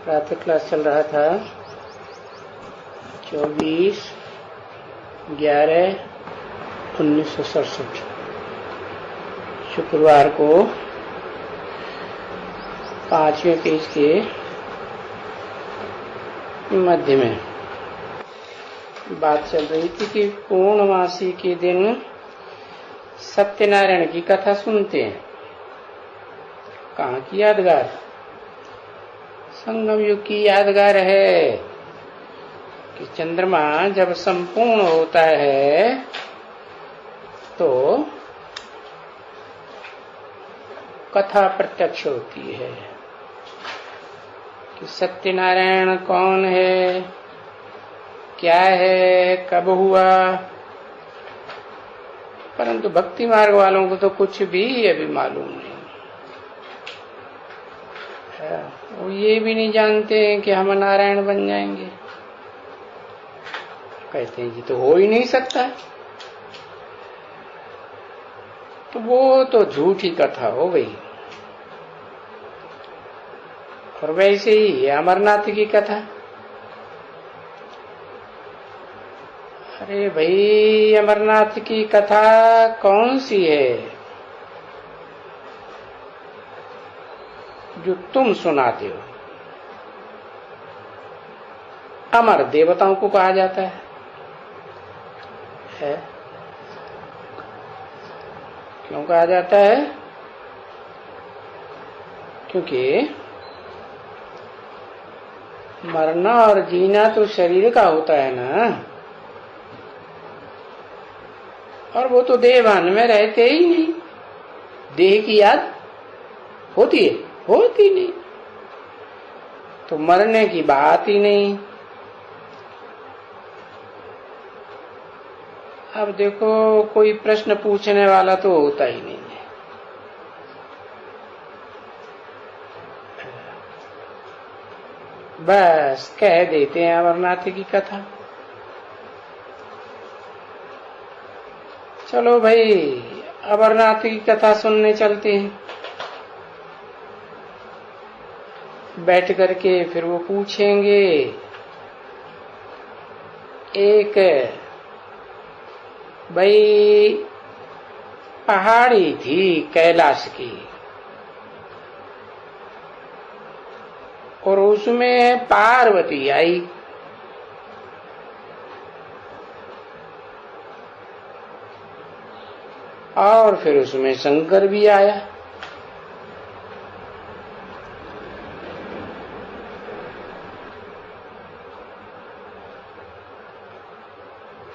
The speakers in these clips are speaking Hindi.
प्रातः क्लास चल रहा था 24/11/1967 शुक्रवार को 5वें पेज के मध्य में बात चल रही थी कि पूर्णमासी के दिन सत्यनारायण की कथा सुनते हैं। कहाँ की यादगार? संगम युग की यादगार है कि चंद्रमा जब संपूर्ण होता है तो कथा प्रत्यक्ष होती है कि सत्यनारायण कौन है, क्या है, कब हुआ। परंतु भक्ति मार्ग वालों को तो कुछ भी अभी मालूम नहीं। वो ये भी नहीं जानते हैं कि हम नारायण बन जाएंगे। कहते हैं कि तो हो ही नहीं सकता। तो वो तो झूठी कथा हो गई। और वैसे ही अमरनाथ की कथा, अरे भाई अमरनाथ की कथा कौन सी है जो तुम सुनाते हो? अमर देवताओं को कहा जाता है? क्यों कहा जाता है? क्योंकि मरना और जीना तो शरीर का होता है ना, और वो तो देहभान में रहते ही नहीं। देह की याद होती है? होती नहीं। तो मरने की बात ही नहीं। अब देखो कोई प्रश्न पूछने वाला तो होता ही नहीं है। बस कह देते हैं अमरनाथ की कथा। चलो भाई अमरनाथ की कथा सुनने चलते हैं। बैठ करके फिर वो पूछेंगे। एक भाई पहाड़ी थी कैलाश की, और उसमें पार्वती आई। और फिर उसमें शंकर भी आया।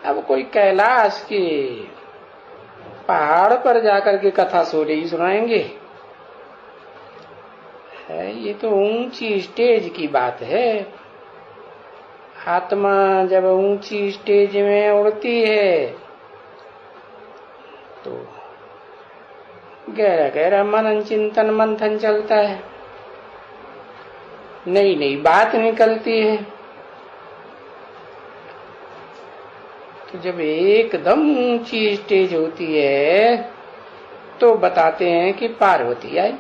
अब कोई कैलाश के पहाड़ पर जाकर के कथा सोरी सुनाएंगे? है ये तो ऊंची स्टेज की बात है। आत्मा जब ऊंची स्टेज में उड़ती है तो गहरा गहरा मनन चिंतन मंथन चलता है, नई नई बात निकलती है। तो जब एकदम ऊंची स्टेज होती है तो बताते हैं कि पार्वती आई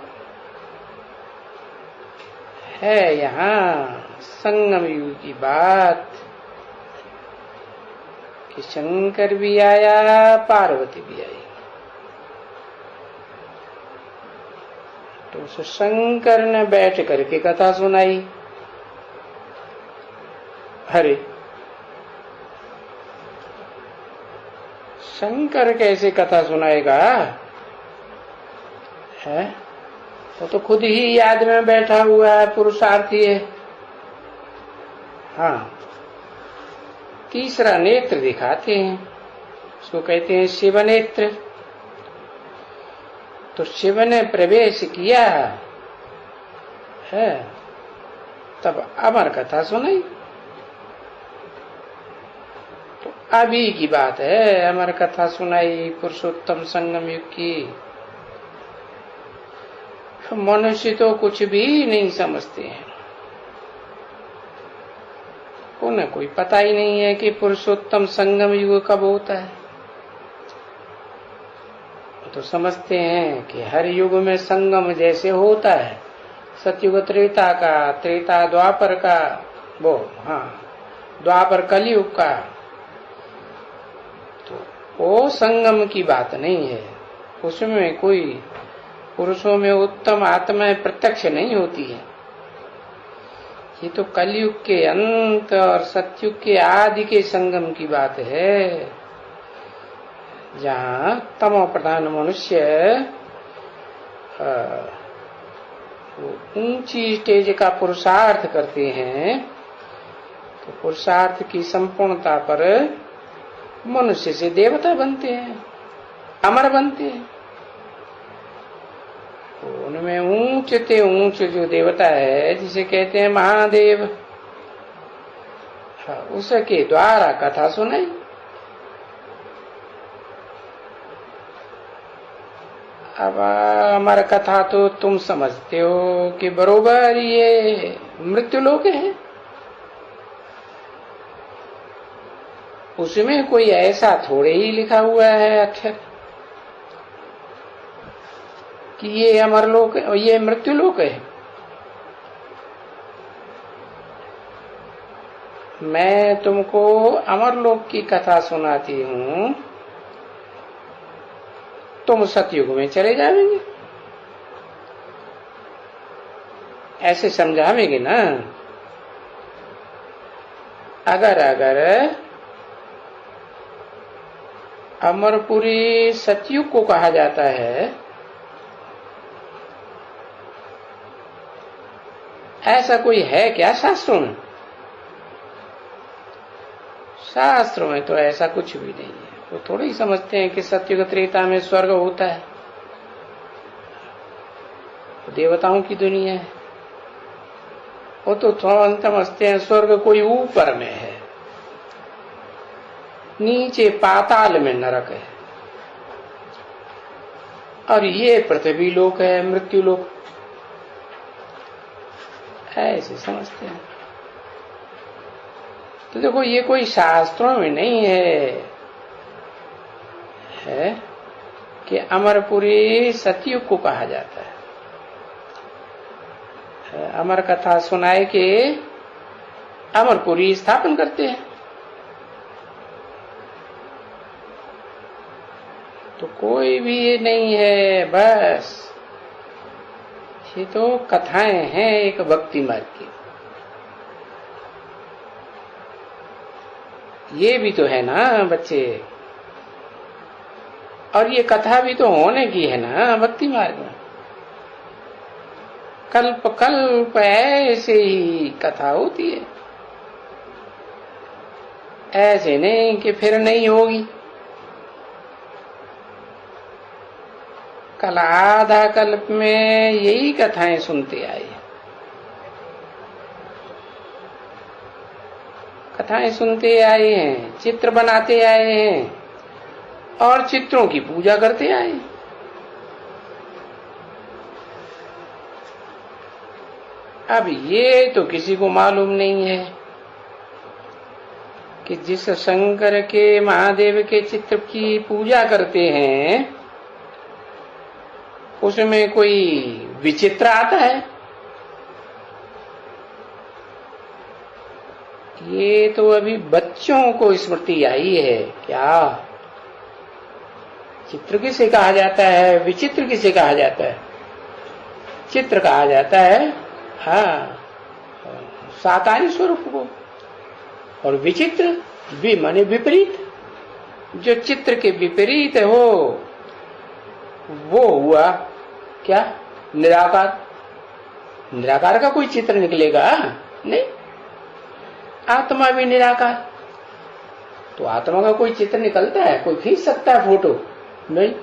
है। यहाँ संगम युग की बात कि शंकर भी आया, पार्वती भी आई। तो उस शंकर ने बैठ करके कथा सुनाई। अरे शंकर कैसे कथा सुनाएगा? है वो तो खुद ही याद में बैठा हुआ है, पुरुषार्थी है। हाँ, तीसरा नेत्र दिखाते हैं, उसको कहते हैं शिव नेत्र। तो शिव ने प्रवेश किया है, तब अमर कथा सुनाई। तो अभी की बात है, अमर कथा सुनाई पुरुषोत्तम संगम युग की। मनुष्य तो कुछ भी नहीं समझते हैं। उन्हें कोई पता ही नहीं है कि पुरुषोत्तम संगम युग कब होता है। तो समझते हैं कि हर युग में संगम जैसे होता है, सतयुग त्रेता का, त्रेता द्वापर का, वो हाँ द्वापर कलयुग का, तो वो संगम की बात नहीं है। उसमें कोई पुरुषों में उत्तम आत्माएं प्रत्यक्ष नहीं होती है। ये तो कलयुग के अंत और सतयुग के आदि के संगम की बात है, जहाँ तमो प्रधान मनुष्य ऊंची स्टेज का पुरुषार्थ करते हैं, तो पुरुषार्थ की संपूर्णता पर मनुष्य से देवता बनते हैं, अमर बनते हैं। तो उनमें ऊंचते ऊंच जो देवता है, जिसे कहते हैं महादेव, उसके द्वारा कथा सुनाई। अब हमारा कथा तो तुम समझते हो कि बरोबर ये मृत्युलोक है। उसमें कोई ऐसा थोड़े ही लिखा हुआ है अक्षर कि ये अमरलोक, ये मृत्युलोक है। मैं तुमको अमरलोक की कथा सुनाती हूँ, तुम सतयुग में चले जाएंगे, ऐसे समझावेंगे ना। अगर अमरपुरी सतयुग को कहा जाता है, ऐसा कोई है क्या शास्त्रों में? शास्त्रों में तो ऐसा कुछ भी नहीं है। वो थोड़े ही समझते हैं कि सतयुग त्रेता में स्वर्ग होता है, देवताओं की दुनिया है। वो तो थोड़ा समझते हैं स्वर्ग कोई ऊपर में है, नीचे पाताल में नरक है, और ये पृथ्वी लोक है, मृत्यु लोक, ऐसे समझते हैं। तो देखो, ये कोई शास्त्रों में नहीं है कि अमरपुरी सतयुग को कहा जाता है। अमर कथा सुनाए के अमरपुरी स्थापन करते हैं। तो कोई भी ये नहीं है, बस ये तो कथाएं हैं एक भक्ति मार्ग की। ये भी तो है ना बच्चे, और ये कथा भी तो होने की है ना भक्ति मार्ग में। कल्प कल्प ऐसे ही कथा होती है, ऐसे नहीं कि फिर नहीं होगी। कल आधा कल्प में यही कथाएं सुनते आए, कथाएं सुनते आए हैं, चित्र बनाते आए हैं और चित्रों की पूजा करते आए। अब ये तो किसी को मालूम नहीं है कि जिस शंकर के, महादेव के चित्र की पूजा करते हैं, उसमें कोई विचित्र आता है। ये तो अभी बच्चों को स्मृति आई है। क्या चित्र किसे कहा जाता है, विचित्र किसे कहा जाता है? चित्र कहा जाता है हाँ साकारी स्वरूप को, और विचित्र भी माने विपरीत। जो चित्र के विपरीत हो वो हुआ क्या? निराकार। निराकार का कोई चित्र निकलेगा नहीं। आत्मा भी निराकार, तो आत्मा का कोई चित्र निकलता है? कोई खींच सकता है फोटो? नहीं।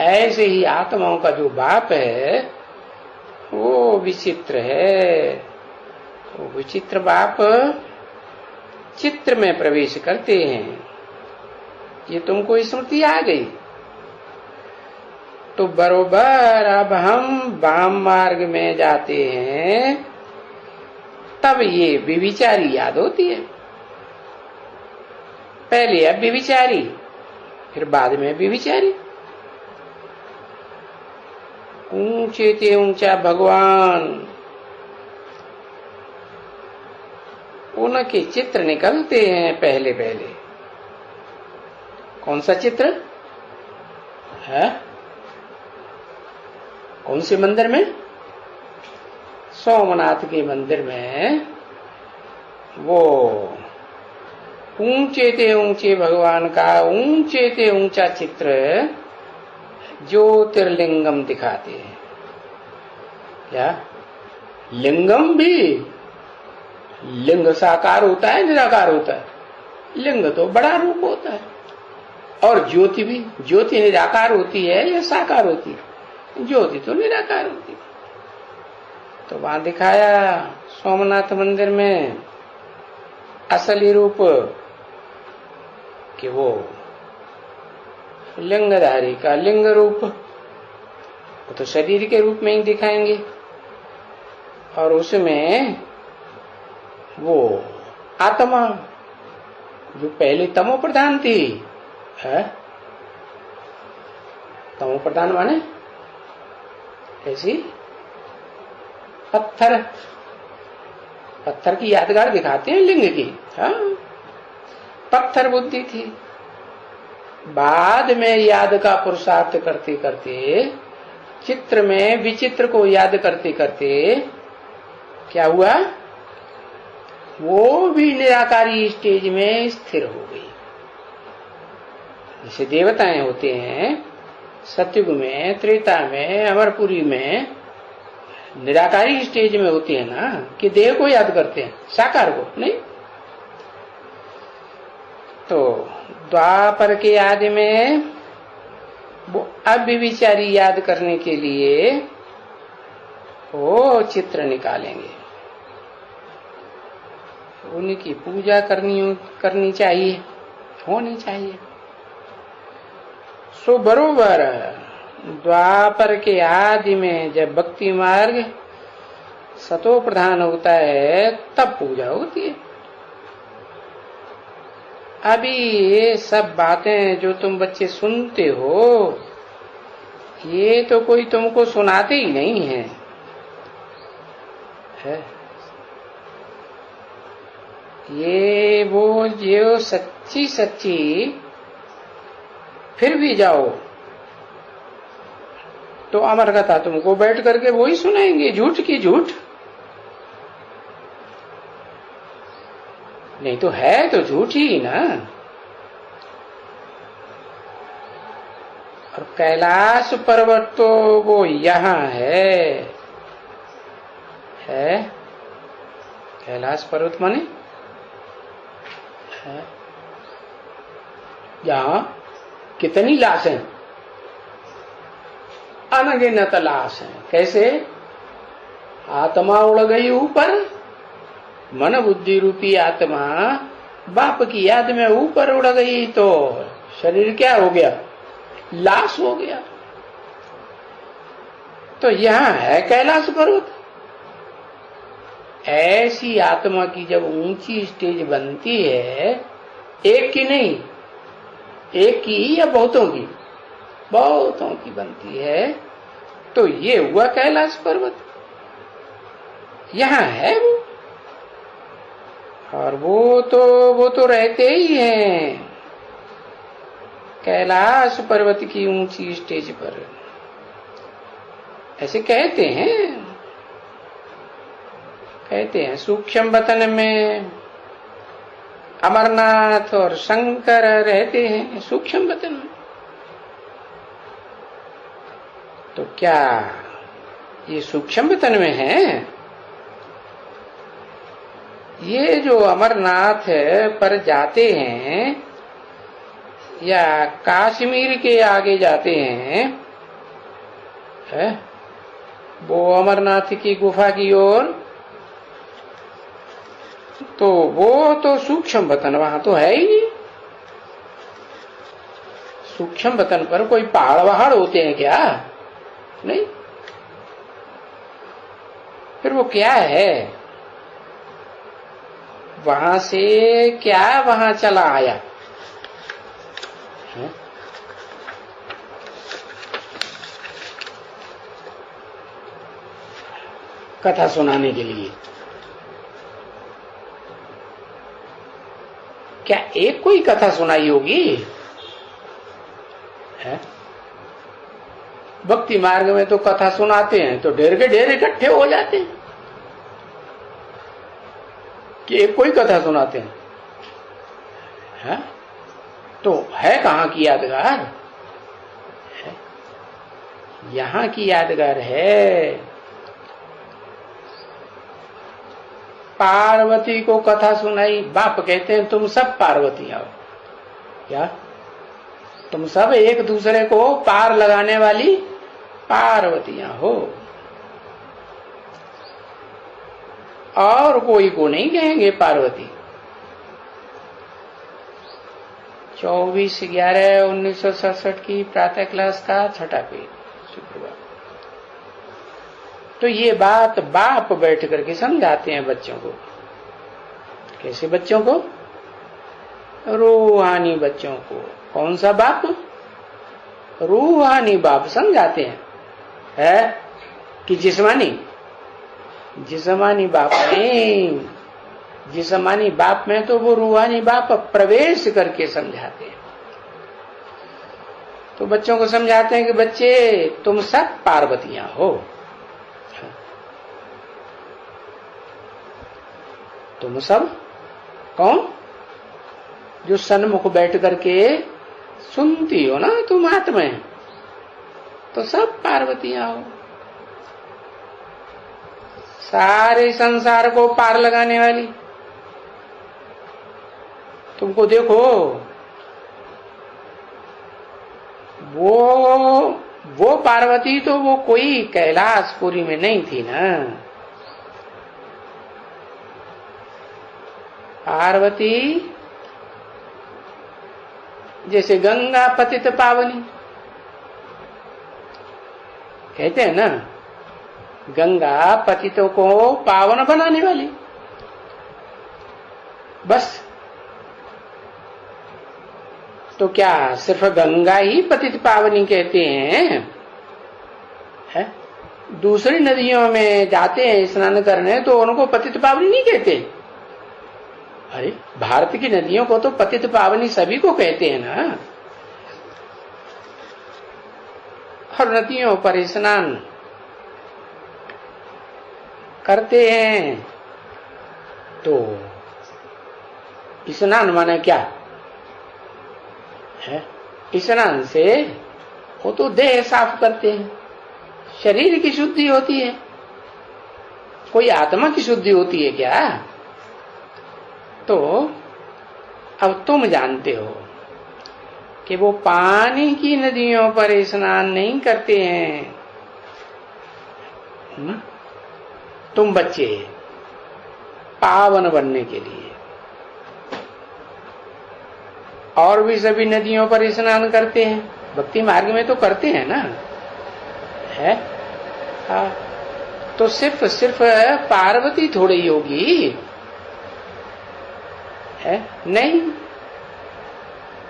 ऐसे ही आत्माओं का जो बाप है वो विचित्र है। वो विचित्र बाप चित्र में प्रवेश करते हैं। ये तुमको स्मृति आ गई तो बरोबर अब हम वाम मार्ग में जाते हैं, तब ये व्यभिचारी याद होती है। पहले अब व्यभिचारी, फिर बाद में व्यभिचारी। ऊंचे से ऊंचा भगवान, उनके चित्र निकलते हैं पहले पहले। कौन सा चित्र है? कौन से मंदिर में? सोमनाथ के मंदिर में वो ऊंचे से ऊंचे भगवान का ऊंचे से ऊंचा चित्र ज्योतिर्लिंगम दिखाते हैं। क्या लिंगम भी? लिंग साकार होता है निराकार होता है? लिंग तो बड़ा रूप होता है। और ज्योति भी, ज्योति निराकार होती है या साकार होती है? ज्योति तो निराकार होती है। तो वहां दिखाया सोमनाथ मंदिर में असली रूप कि वो लिंगधारी का लिंग रूप, वो तो शरीर के रूप में ही दिखाएंगे। और उसमें वो आत्मा जो पहले तमो प्रधान थी है, तमो प्रधान माने ऐसी पत्थर, पत्थर की यादगार दिखाते हैं लिंग की। हाँ, पत्थर बुद्धि थी। बाद में याद का पुरुषार्थ करते करते, चित्र में विचित्र को याद करते करते क्या हुआ? वो भी निराकारी स्टेज में स्थिर हो गई। जैसे देवताएं होते हैं सतयुग में, त्रेता में, अमरपुरी में निराकारी स्टेज में होती है ना, कि देह को याद करते हैं, साकार को नहीं। तो द्वापर के आदि में वो अव्यभिचारी याद करने के लिए वो चित्र निकालेंगे, उनकी पूजा करनी चाहिए, होनी चाहिए। सो बरोबर द्वापर के आदि में जब भक्ति मार्ग सतो प्रधान होता है तब पूजा होती है। अभी ये सब बातें जो तुम बच्चे सुनते हो, ये तो कोई तुमको सुनाते ही नहीं है। ये वो जो सच्ची सच्ची, फिर भी जाओ तो अमर कथा तुमको बैठ करके वो ही सुनाएंगे, झूठ की झूठ। नहीं तो है तो झूठ ही ना। और कैलाश पर्वत तो वो यहाँ है कैलाश पर्वत माने है यहाँ कितनी लाशें, अनगिनत लाश है। कैसे? आत्मा उड़ गई ऊपर, मन बुद्धि रूपी आत्मा बाप की याद में ऊपर उड़ गई तो शरीर क्या हो गया? लाश हो गया। तो यहाँ है कैलाश पर्वत। ऐसी आत्मा की जब ऊंची स्टेज बनती है, एक की नहीं, एक की या बहुतों की? बहुतों की बनती है। तो ये हुआ कैलाश पर्वत, यहाँ है वो। और वो तो रहते ही हैं कैलाश पर्वत की ऊंची स्टेज पर। ऐसे कहते हैं सूक्ष्म वतन में अमरनाथ और शंकर रहते हैं सूक्ष्म वतन में। तो क्या ये सूक्ष्म वतन में है? ये जो अमरनाथ पर जाते हैं या कश्मीर के आगे जाते हैं, वो अमरनाथ की गुफा की ओर, तो वो तो सूक्ष्म वतन वहां तो है ही नहीं। सूक्ष्म वतन पर कोई पहाड़ वहाड़ होते हैं क्या? नहीं। फिर वो क्या है? वहां से क्या वहां चला आया? कथा सुनाने के लिए। क्या एक कोई कथा सुनाई होगी? है? भक्ति मार्ग में तो कथा सुनाते हैं तो ढेर के ढेर इकट्ठे हो जाते हैं कि एक कोई कथा सुनाते हैं। है? तो है कहाँ की यादगार? है? यहां की यादगार है। पार्वती को कथा सुनाई, बाप कहते हैं तुम सब पार्वतियां हो। क्या तुम सब एक दूसरे को पार लगाने वाली पार्वतियां हो, और कोई को नहीं कहेंगे पार्वती। 24/11/1967 की प्रातः क्लास का 6ठा पेज, शुक्रवार। तो ये बात बाप बैठ करके समझाते हैं बच्चों को। कैसे बच्चों को? रूहानी बच्चों को। कौन सा बाप? रूहानी बाप समझाते हैं। है कि जिस्मानी? जिस्मानी बाप नहीं। जिस्मानी बाप में तो वो रूहानी बाप प्रवेश करके समझाते हैं। तो बच्चों को समझाते हैं कि बच्चे तुम सब पार्वतियां हो। तुम सब कौन? जो सन्मुख बैठ करके सुनती हो ना तुम आत्मा, तो सब पार्वतियां हो। सारे संसार को पार लगाने वाली। तुमको देखो, वो पार्वती तो वो कोई कैलाशपुरी में नहीं थी ना। पार्वती जैसे गंगा पतित पावनी कहते हैं ना, गंगा पतितों को पावन बनाने वाली। बस। तो क्या सिर्फ गंगा ही पतित पावनी कहते हैं? है? दूसरी नदियों में जाते हैं स्नान करने तो उनको पतित पावनी नहीं कहते। अरे भारत की नदियों को तो पतित पावनी सभी को कहते हैं ना। हर नदियों पर स्नान करते हैं तो स्नान माने क्या है? स्नान से वो तो देह साफ करते हैं, शरीर की शुद्धि होती है। कोई आत्मा की शुद्धि होती है क्या? तो अब तुम जानते हो कि वो पानी की नदियों पर स्नान नहीं करते हैं। तुम बच्चे पावन बनने के लिए और भी सभी नदियों पर स्नान करते हैं। भक्ति मार्ग में तो करते हैं ना। है? हाँ। तो सिर्फ पार्वती थोड़ी ही होगी। है? नहीं,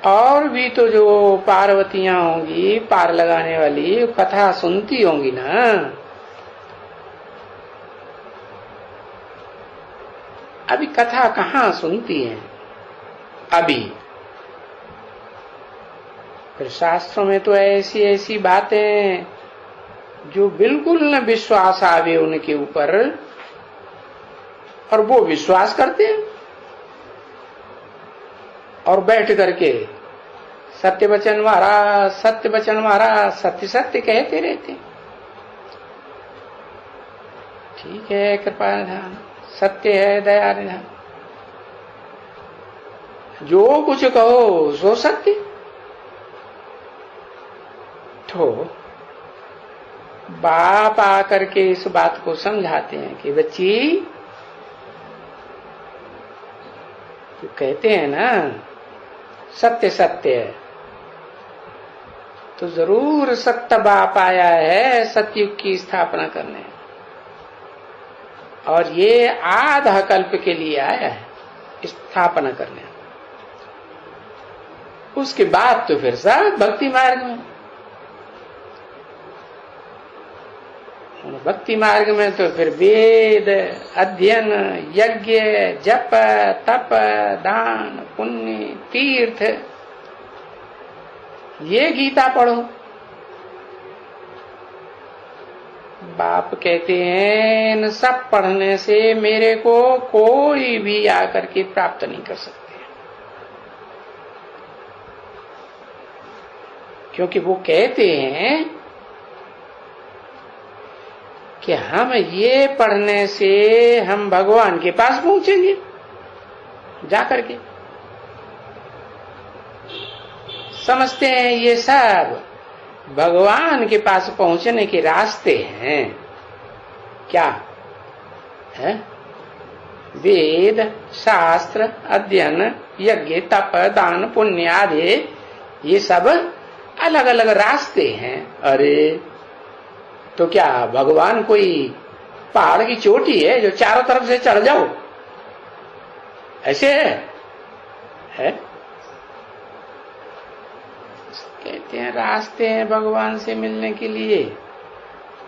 और भी तो जो पार्वतियां होंगी पार लगाने वाली, कथा सुनती होंगी ना। अभी कथा कहाँ सुनती हैं? अभी फिर शास्त्रों में तो ऐसी ऐसी बातें जो बिल्कुल न विश्वास आवे उनके ऊपर, और वो विश्वास करते हैं और बैठ करके सत्य वचन महाराज, सत्य वचन महाराज, सत्य सत्य कहते रहते। ठीक है, कृपा निधान, सत्य है, दया निधान, जो कुछ कहो सो सत्य। तो बाप आकर के इस बात को समझाते हैं कि बच्ची, जो कहते हैं ना सत्य सत्य है, तो जरूर सत्य बाप आया है सतयुग की स्थापना करने, और ये आधा कल्प के लिए आया है स्थापना करने। उसके बाद तो फिर सब भक्ति मार्ग में भक्ति मार्ग में तो फिर वेद अध्ययन, यज्ञ, जप, तप, दान, पुण्य, तीर्थ, ये गीता पढ़ो। बाप कहते हैं इन सब पढ़ने से मेरे को कोई भी आकर के प्राप्त नहीं कर सकते, क्योंकि वो कहते हैं कि हम ये पढ़ने से हम भगवान के पास पहुंचेंगे जाकर के। समझते हैं ये सब भगवान के पास पहुंचने के रास्ते हैं। क्या है? वेद, शास्त्र, अध्ययन, यज्ञ, तप, दान, पुण्य आदि ये सब अलग अलग रास्ते हैं। अरे तो क्या भगवान कोई पहाड़ की चोटी है जो चारों तरफ से चढ़ जाओ, ऐसे है? कहते हैं रास्ते हैं भगवान से मिलने के लिए।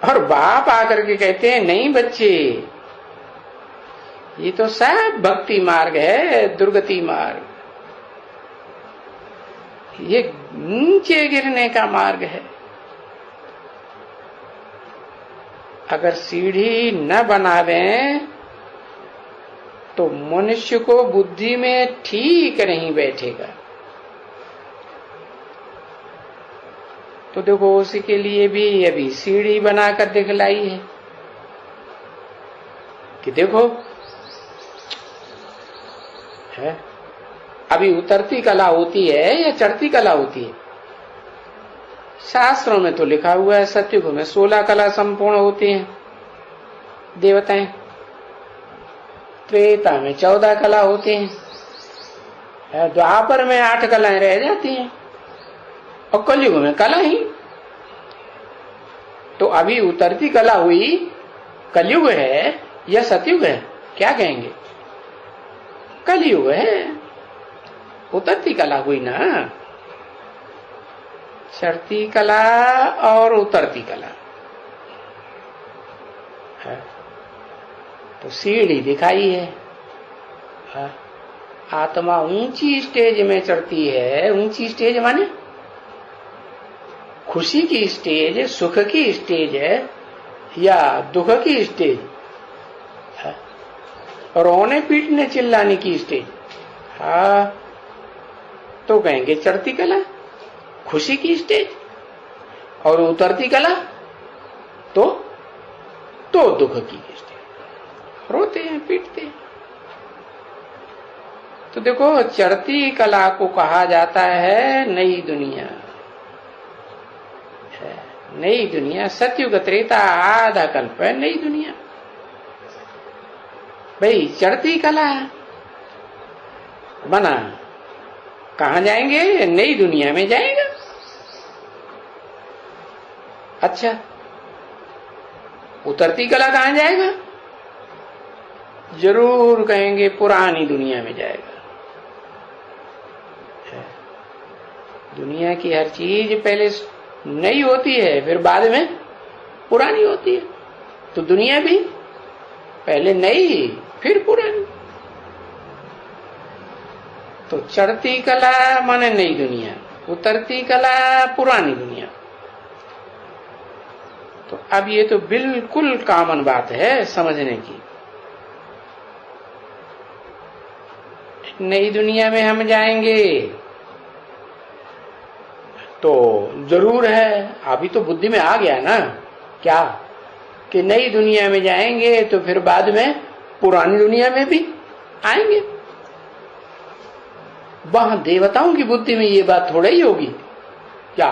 और बाप आकर के कहते हैं नहीं बच्चे, ये तो सब भक्ति मार्ग है, दुर्गति मार्ग, ये नीचे गिरने का मार्ग है। अगर सीढ़ी न बनावें तो मनुष्य को बुद्धि में ठीक नहीं बैठेगा। तो देखो उसी के लिए भी अभी सीढ़ी बनाकर दिखलाई है कि देखो है, अभी उतरती कला होती है या चढ़ती कला होती है? शास्त्रों में तो लिखा हुआ है सतयुग में 16 कला संपूर्ण होती हैं देवताएं, त्रेता में 14 कला होती हैं, द्वापर में 8 कलाएं रह जाती हैं और कलयुग में कला ही। तो अभी उतरती कला हुई, कलयुग है या सतयुग है? क्या कहेंगे? कलयुग है, उतरती कला हुई ना। चढ़ती कला और उतरती कला है। तो सीढ़ी दिखाई है। आत्मा ऊंची स्टेज में चढ़ती है। ऊंची स्टेज माने खुशी की स्टेज, सुख की स्टेज है या दुख की स्टेज है? रोने पीटने चिल्लाने की स्टेज? हाँ, तो कहेंगे चढ़ती कला खुशी की स्टेज, और उतरती कला तो दुख की स्टेज, रोते हैं पीटते हैं। तो देखो चढ़ती कला को कहा जाता है नई दुनिया। नई दुनिया, सतयुग त्रेता आधा कल्प है नई दुनिया। भाई चढ़ती कला बना, कहां जाएंगे? नई दुनिया में जाएगा। अच्छा, उतरती कला कहां जाएगा? जरूर कहेंगे पुरानी दुनिया में जाएगा। दुनिया की हर चीज पहले नई होती है, फिर बाद में पुरानी होती है। तो दुनिया भी पहले नई फिर पुरानी। तो चढ़ती कला माने नई दुनिया, उतरती कला पुरानी दुनिया। तो अब ये तो बिल्कुल कॉमन बात है समझने की। नई दुनिया में हम जाएंगे तो जरूर है, अभी तो बुद्धि में आ गया ना क्या कि नई दुनिया में जाएंगे तो फिर बाद में पुरानी दुनिया में भी आएंगे। वहां देवताओं की बुद्धि में ये बात थोड़ा ही होगी क्या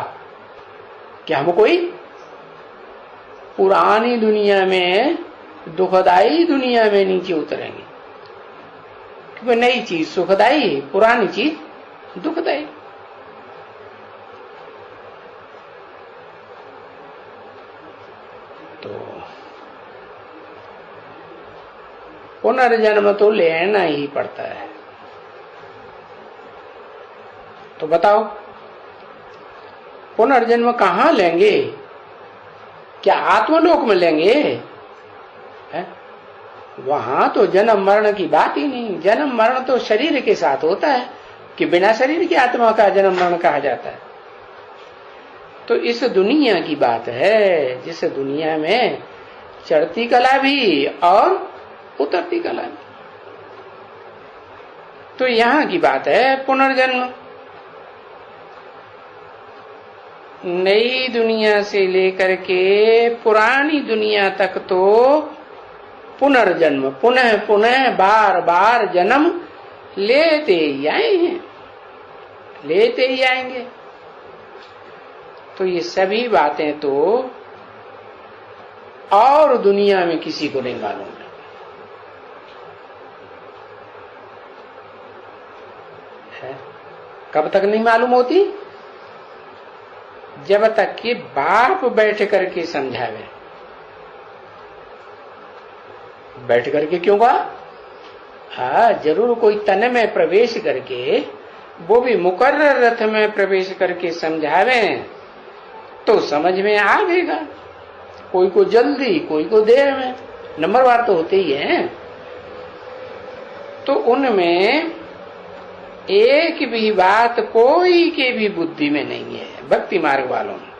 कि हम कोई पुरानी दुनिया में दुखदाई दुनिया में नीचे उतरेंगे, क्योंकि नई चीज सुखदाई, पुरानी चीज दुखदाई। तो पुनर्जन्म तो लेना ही पड़ता है। तो बताओ पुनर्जन्म कहां लेंगे? क्या आत्मलोक में लेंगे? वहां तो जन्म मरण की बात ही नहीं। जन्म मरण तो शरीर के साथ होता है कि बिना शरीर की आत्मा का जन्म मरण कहा जाता है। तो इस दुनिया की बात है, जिस दुनिया में चढ़ती कला भी और उतरती कला भी। तो यहां की बात है पुनर्जन्म। नई दुनिया से लेकर के पुरानी दुनिया तक तो पुनर्जन्म, पुनः पुनः बार बार जन्म लेते ही आए हैं, लेते ही आएंगे। तो ये सभी बातें तो और दुनिया में किसी को नहीं मालूम है। कब तक नहीं मालूम होती? जब तक कि बाप बैठ करके समझावे। बैठ करके क्यों कहा? हाँ, जरूर कोई तन में प्रवेश करके, वो भी मुकर्रर रथ में प्रवेश करके समझावे तो समझ में आवेगा। कोई को जल्दी, कोई को देर में, नंबरवार तो होते ही हैं। तो उनमें एक भी बात कोई के भी बुद्धि में नहीं है भक्ति मार्ग वालों में,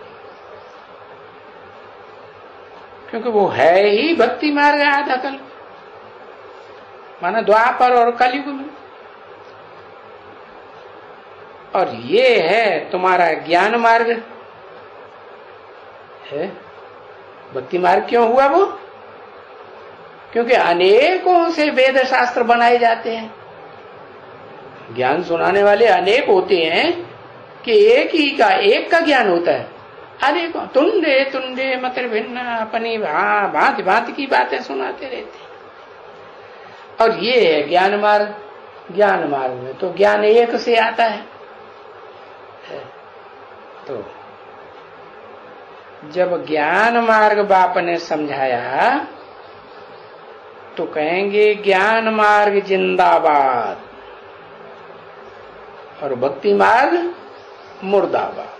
क्योंकि वो है ही भक्ति मार्ग आधा कल, माना द्वापर और कलयुग में। और ये है तुम्हारा ज्ञान मार्ग है। भक्ति मार्ग क्यों हुआ वो? क्योंकि अनेकों से वेद शास्त्र बनाए जाते हैं। ज्ञान सुनाने वाले अनेक होते हैं कि एक का ज्ञान होता है। अनेकों तुंडे तुंडे मतर भिन्न अपनी भांति भांति की बातें सुनाते रहते हैं। और ये है ज्ञान मार्ग। ज्ञान मार्ग में तो ज्ञान एक से आता है। तो जब ज्ञान मार्ग बाप ने समझाया तो कहेंगे ज्ञान मार्ग जिंदाबाद और भक्ति मार्ग मुर्दाबाद।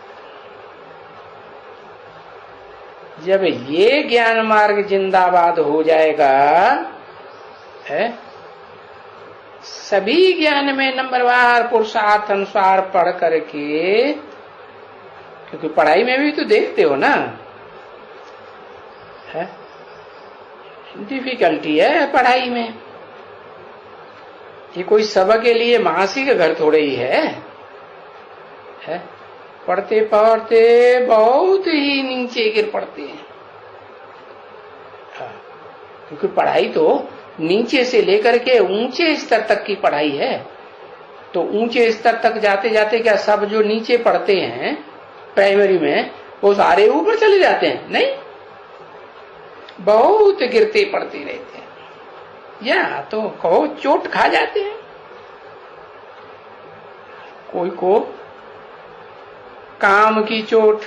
जब ये ज्ञान मार्ग जिंदाबाद हो जाएगा है, सभी ज्ञान में नंबरवार पुरुषार्थ अनुसार पढ़ करके, क्योंकि पढ़ाई में भी तो देखते हो ना है, डिफिकल्टी है पढ़ाई में। ये कोई सबके लिए महासी का घर थोड़े ही है? पढ़ते पढ़ते बहुत ही नीचे गिर पड़ते हैं। क्योंकि पढ़ाई तो नीचे से लेकर के ऊंचे स्तर तक की पढ़ाई है। तो ऊंचे स्तर तक जाते जाते क्या सब जो नीचे पढ़ते हैं प्राइमरी में वो सारे ऊपर चले जाते हैं? नहीं, बहुत गिरते पड़ते रहते हैं, या तो कहो चोट खा जाते हैं। कोई को काम की चोट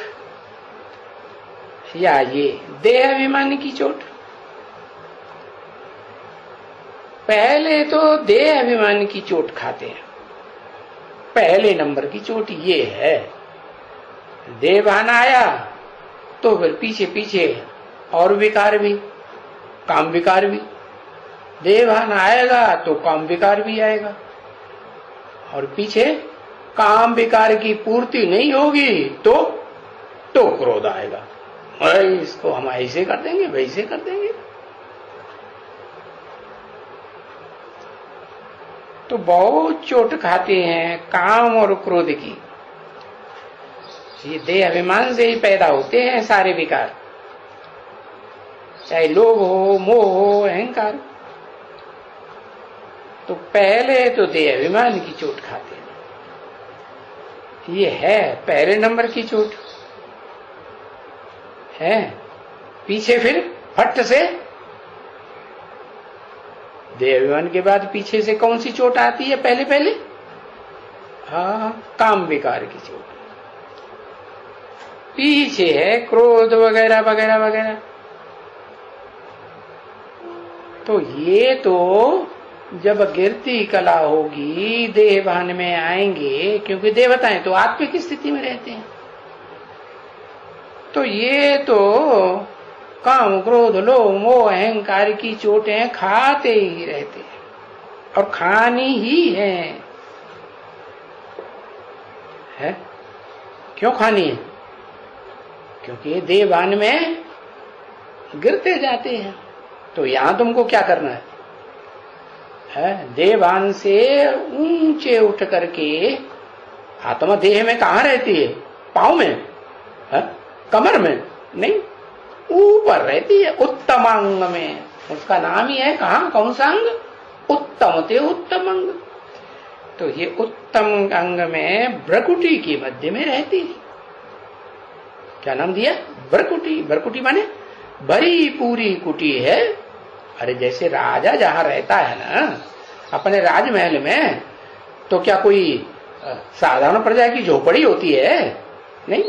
या ये देह अभिमान की चोट। पहले तो देह अभिमान की चोट खाते हैं, पहले नंबर की चोट ये है। देह भान आया तो फिर पीछे पीछे और विकार भी, काम विकार भी। देह भान आएगा तो काम विकार भी आएगा, और पीछे काम विकार की पूर्ति नहीं होगी तो क्रोध आएगा। अरे इसको हम ऐसे कर देंगे, वैसे कर देंगे। तो बहुत चोट खाते हैं काम और क्रोध की। ये देह अभिमान से ही पैदा होते हैं सारे विकार, चाहे लोभ हो, मोह हो, अहंकार। तो पहले तो देह अभिमान की चोट खाते हैं, ये है पहले नंबर की चोट है। पीछे फिर फट से देह अभिमान के बाद पीछे से कौन सी चोट आती है? पहले पहले काम विकार की चोट। पीछे है क्रोध वगैरह वगैरह वगैरह। तो ये तो जब गिरती कला होगी, देह भान में आएंगे, क्योंकि देवताएं तो आत्मिक स्थिति में रहते हैं। तो ये तो काम क्रोध लोभ मोह अहंकार की चोटें खाते ही रहते हैं और खानी ही है। क्यों खानी है? क्योंकि देवान में गिरते जाते हैं। तो यहां तुमको क्या करना है? देवान से ऊंचे उठ करके, आत्मा देह में कहां रहती है? पांव में है? कमर में नहीं, ऊपर रहती है उत्तमांग में। उसका नाम ही है कहा, कौन सा अंग? उत्तम ते उत्तम अंग। तो ये उत्तम अंग में भ्रकुटी की मध्य में रहती है। क्या नाम दिया? भ्रकुटी। भ्रकुटी माने भरी पूरी कुटी है। अरे जैसे राजा जहां रहता है ना अपने राजमहल में, तो क्या कोई साधारण प्रजा की झोपड़ी होती है? नहीं,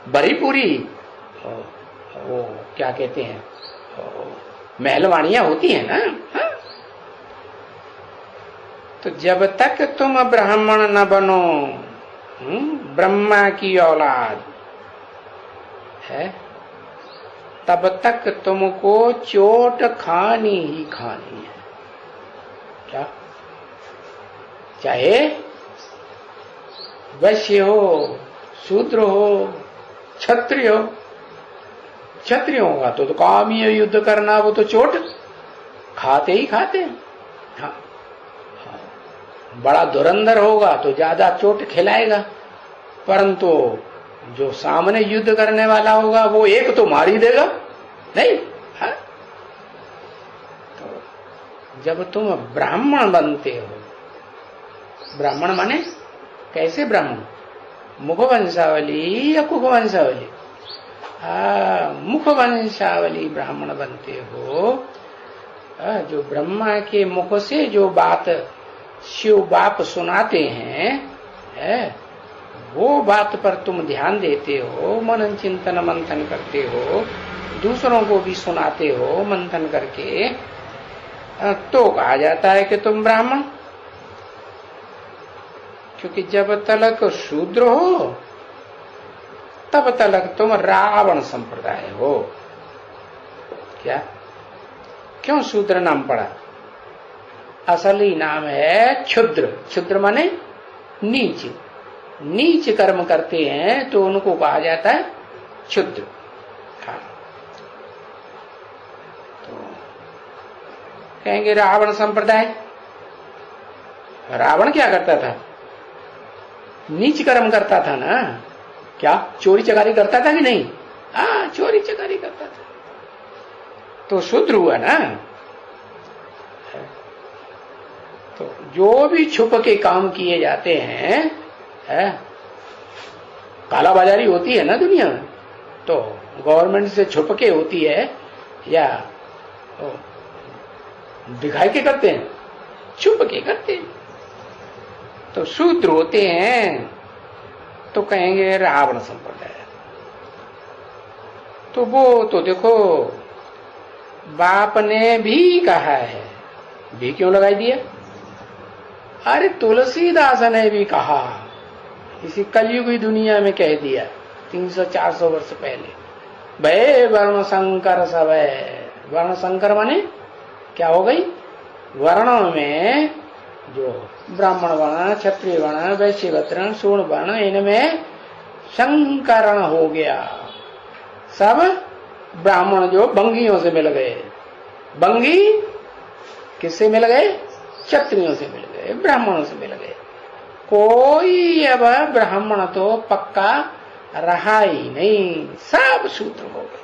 भरी पूरी वो क्या कहते हैं, महलवानियां होती है ना। हा? तो जब तक तुम ब्राह्मण न बनो, ब्रह्मा की औलाद है, तब तक तुमको चोट खानी ही खानी है। क्या? चाहे वैश्य हो, शूद्र हो, क्षत्रिय हो। क्षत्रिय होगा तो काम ही युद्ध करना, वो तो चोट खाते ही खाते हैं। हाँ। बड़ा धुरंधर होगा तो ज्यादा चोट खिलाएगा, परंतु जो सामने युद्ध करने वाला होगा वो एक तो मार ही देगा, नहीं? हाँ? तो जब तुम ब्राह्मण बनते हो, ब्राह्मण माने कैसे ब्राह्मण? मुख वंशावली या कुख वंशावली? मुख वंशावली ब्राह्मण बनते हो। जो ब्रह्मा के मुख से जो बात शिव बाप सुनाते हैं, वो बात पर तुम ध्यान देते हो, मनन चिंतन मंथन करते हो, दूसरों को भी सुनाते हो मंथन करके, तो कहा जाता है कि तुम ब्राह्मण। क्योंकि जब तलक शूद्र हो तब तलक तुम रावण संप्रदाय हो। क्या? क्यों शूद्र नाम पड़ा? असली नाम है क्षुद्र। क्षुद्र माने नीच। नीच कर्म करते हैं तो उनको कहा जाता है क्षुद्र। हाँ। तो कहेंगे रावण संप्रदाय। रावण क्या करता था? नीच कर्म करता था ना। क्या? चोरी चकारी करता था कि नहीं? चोरी चकारी करता था, तो शूद्र हुआ ना। तो जो भी छुप के काम किए जाते हैं, कालाबाजारी होती है ना दुनिया में, तो गवर्नमेंट से छुप के होती है या दिखाई के करते हैं? छुप के करते हैं। तो शूद्र होते हैं तो कहेंगे रावण संप्रदाय। तो वो तो देखो बाप ने भी कहा है, भी क्यों लगाई दिया? अरे तुलसीदास ने भी कहा, इसी कलयुगी दुनिया में कह दिया 300-400 वर्ष पहले, भय वर्ण संकर सब है। वर्ण संकर माने क्या हो गई? वर्णों में जो ब्राह्मण वर्ण, क्षत्रिय वर्ण, वैश्य वर्ण, शूद्र वर्ण, इनमें संकरण हो गया। सब ब्राह्मण जो बंगियों से मिल गए। बंगी किससे मिल गए? क्षत्रियों से मिल गए, ब्राह्मणों से मिल गए। कोई अब ब्राह्मण तो पक्का रहा ही नहीं, सब शूद्र हो गए।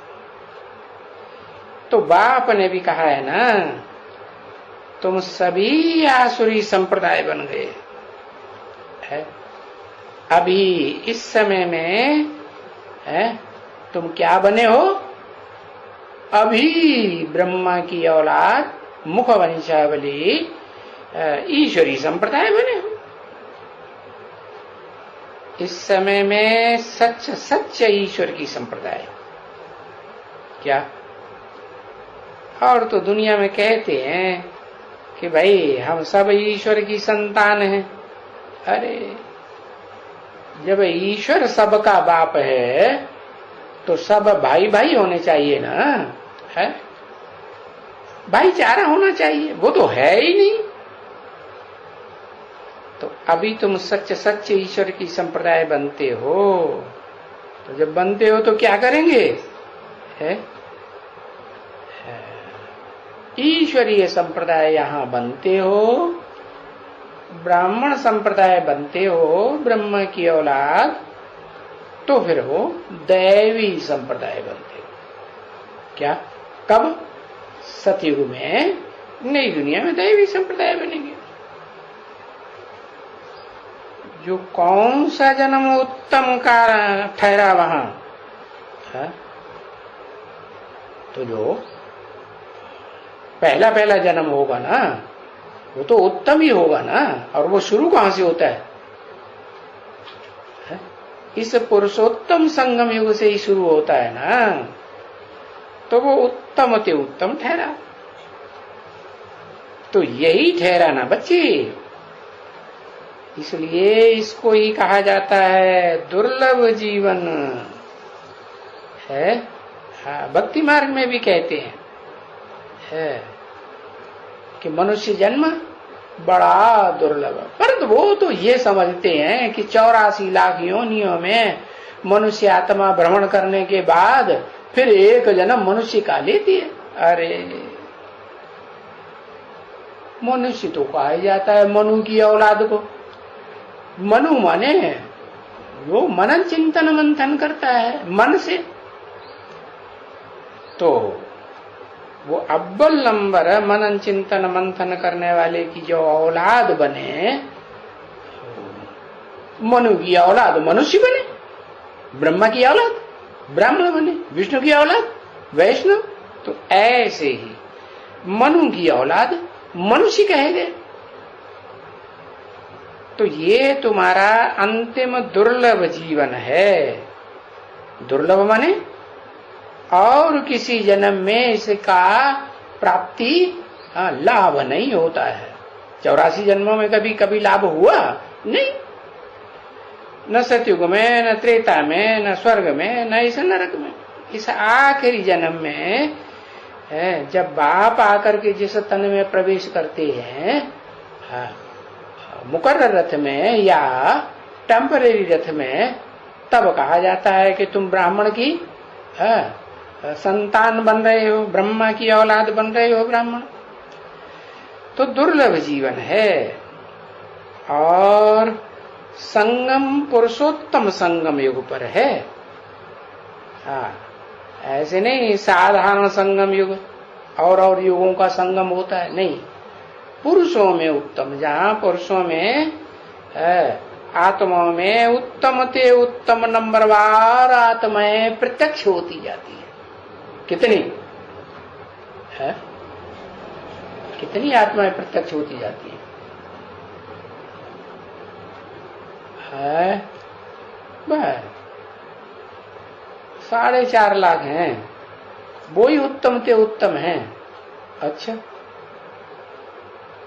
तो बाप ने भी कहा है ना, तुम सभी आसुरी संप्रदाय बन गए है। अभी इस समय में तुम क्या बने हो? अभी ब्रह्मा की औलाद, मुख वंशावली, ईश्वरी संप्रदाय बने हो। इस समय में सच्चे ईश्वर की संप्रदाय। क्या? और तो दुनिया में कहते हैं कि भाई हम सब ईश्वर की संतान हैं। अरे जब ईश्वर सबका बाप है तो सब भाई भाई होने चाहिए ना। है? भाईचारा होना चाहिए, वो तो है ही नहीं। तो अभी तुम सच्चे सच्चे ईश्वर की संप्रदाय बनते हो, तो जब बनते हो तो क्या करेंगे? है ईश्वरीय संप्रदाय यहां बनते हो, ब्राह्मण संप्रदाय बनते हो, ब्रह्म की औलाद, तो फिर वो दैवी संप्रदाय बनते हो। क्या? कब? सतयुग में नई दुनिया में दैवी संप्रदाय बनेंगे। जो कौन सा जन्म उत्तम का ठहरा वहां है? तो जो पहला पहला जन्म होगा ना, वो तो उत्तम ही होगा ना। और वो शुरू कहां से होता है? इस पुरुषोत्तम संगम युग से ही शुरू होता है ना, तो वो उत्तम ते उत्तम ठहरा। तो यही ठहरा ना बच्चे, इसलिए इसको ही कहा जाता है दुर्लभ जीवन है। भक्ति मार्ग में भी कहते हैं है कि मनुष्य जन्म बड़ा दुर्लभ। परंतु वो तो ये समझते हैं कि 84 लाख योनियों में मनुष्य आत्मा भ्रमण करने के बाद फिर एक जन्म मनुष्य का लेती है। अरे मनुष्य तो कहा जाता है मनु की औलाद को। मनु माने वो मनन चिंतन मंथन करता है मन से, तो वो अव्वल नंबर मनन चिंतन मंथन करने वाले की जो औलाद बने, मनु की औलाद मनुष्य बने, ब्रह्मा की औलाद ब्राह्मण बने, विष्णु की औलाद वैष्णव। तो ऐसे ही मनु की औलाद मनुष्य कहे गए। तो ये तुम्हारा अंतिम दुर्लभ जीवन है। दुर्लभ माने और किसी जन्म में इसका प्राप्ति लाभ नहीं होता है। 84 जन्मों में कभी कभी लाभ हुआ नहीं, न सतयुग में, न त्रेता में, न स्वर्ग में, न इस नरक में। इस आखिरी जन्म में जब बाप आकर के जिस तन में प्रवेश करते हैं, मुकर्रर रथ में या टेम्परेरी रथ में, तब कहा जाता है कि तुम ब्राह्मण की संतान बन रहे हो, ब्रह्मा की औलाद बन रहे हो ब्राह्मण। तो दुर्लभ जीवन है। और संगम पुरुषोत्तम संगम युग पर है। ऐसे नहीं साधारण संगम युग और युगों का संगम होता है, नहीं। पुरुषों में उत्तम, जहां पुरुषों में आत्माओं में उत्तम ते उत्तम नंबरवार आत्माएं प्रत्यक्ष होती जाती है। कितनी है? कितनी आत्माएं प्रत्यक्ष होती जाती है? बस 4.5 लाख हैं, वो ही उत्तम ते उत्तम हैं। अच्छा